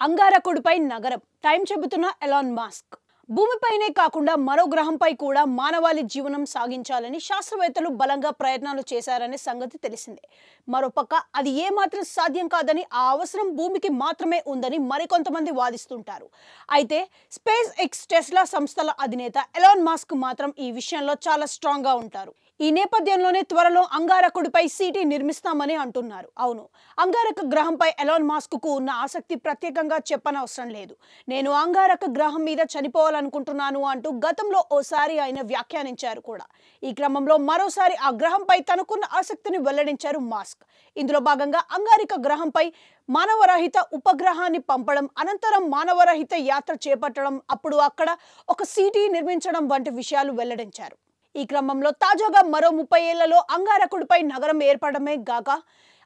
అంగారకుడిపై నగరం టైం చెబుతున్న Elon Musk భూమిపైనే కాకుండా మరో గ్రహంపై కూడా మానవాళి జీవనం సాగించాలని శాస్త్రవేత్తలు బలంగా ప్రయత్నాలు చేశారనే సంగతి తెలిసిందే. మరోపక్క అది ఏమాత్రం సాధ్యం కాదని, ఆ అవసరం భూమికి మాత్రమే ఉందని మరికొంతమంది వాదిస్తుంటారు. అయితే స్పేస్ ఎక్స్ టెస్లా సంస్థల అధినేత ఎలాన్ మాస్క్ మాత్రం ఈ విషయంలో చాలా స్ట్రాంగ్ గా ఉంటారు. ఈ నేపథ్యంలోనే త్వరలో అంగారకుడిపై సిటీ నిర్మిస్తామని అంటున్నారు. అవును, అంగారక గ్రహంపై ఎలాన్ మాస్క్ కు ఉన్న ఆసక్తి ప్రత్యేకంగా చెప్పనవసరం లేదు. నేను అంగారక గ్రహం మీద చనిపోవాలనుకుంటున్నాను అంటూ గతంలో ఓసారి ఆయన వ్యాఖ్యానించారు కూడా. ఈ క్రమంలో మరోసారి ఆ గ్రహంపై తనకున్న ఆసక్తిని వెల్లడించారు మాస్క్. ఇందులో భాగంగా అంగారక గ్రహంపై మానవరహిత ఉపగ్రహాన్ని పంపడం, అనంతరం మానవరహిత యాత్ర చేపట్టడం, అప్పుడు అక్కడ ఒక సిటీ నిర్మించడం వంటి విషయాలు వెల్లడించారు. ఈ క్రమంలో తాజాగా మరో 30 ఏళ్లలో అంగారకుడిపై నగరం ఏర్పడమే గాక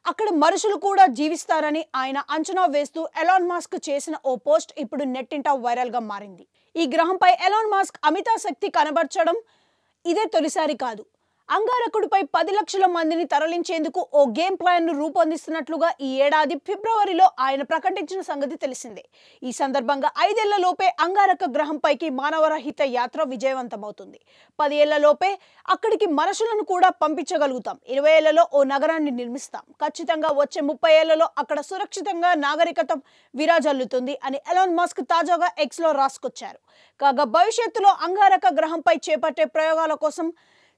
అక్కడ మనుషులు కూడా జీవిస్తారని ఆయన అంచనా వేస్తూ ఎలాన్ మాస్క్ చేసిన ఓ పోస్ట్ ఇప్పుడు నెట్టింట వైరల్ గా మారింది. ఈ గ్రహంపై ఎలాన్ మాస్క్ అమితాశక్తి కనబర్చడం ఇదే తొలిసారి కాదు. అంగారకుడిపై 10 లక్షల మందిని తరలించేందుకు ఓ గేమ్ ప్లాన్ ను రూపొందిస్తున్నట్లుగా ఈ ఏడాది ఫిబ్రవరిలో ఆయన ప్రకటించిన సంగతి తెలిసిందే. ఈ సందర్భంగా 5 ఏళ్లలోపే అంగారక గ్రహంపైకి మానవరహిత యాత్ర విజయవంతమవుతుంది. 10 ఏళ్లలోపే అక్కడికి మనుషులను కూడా పంపించగలుగుతాం. 20 ఏళ్లలో ఓ నగరాన్ని నిర్మిస్తాం. ఖచ్చితంగా వచ్చే 30 ఏళ్లలో అక్కడ సురక్షితంగా నాగరికత విరాజల్లుతుంది అని ఎలాన్ మాస్క్ తాజాగా ఎక్స్ లో రాసుకొచ్చారు. కాగా భవిష్యత్తులో అంగారక గ్రహంపై చేపట్టే ప్రయోగాల కోసం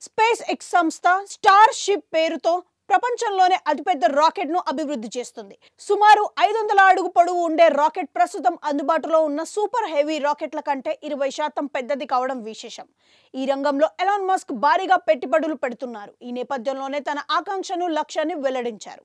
స్పేస్ ఎక్స్ సంస్థ స్టార్ షిప్ పేరుతో ప్రపంచంలోనే అతిపెద్ద రాకెట్ ను అభివృద్ధి చేస్తుంది. సుమారు 500 అడుగు పొడవు ఉండే రాకెట్ ప్రస్తుతం అందుబాటులో ఉన్న సూపర్ హెవీ రాకెట్ల కంటే 20% పెద్దది కావడం విశేషం. ఈ రంగంలో ఎలాన్ మాస్క్ భారీగా పెట్టుబడులు పెడుతున్నారు. ఈ నేపథ్యంలోనే తన ఆకాంక్షను, లక్ష్యాన్ని వెల్లడించారు.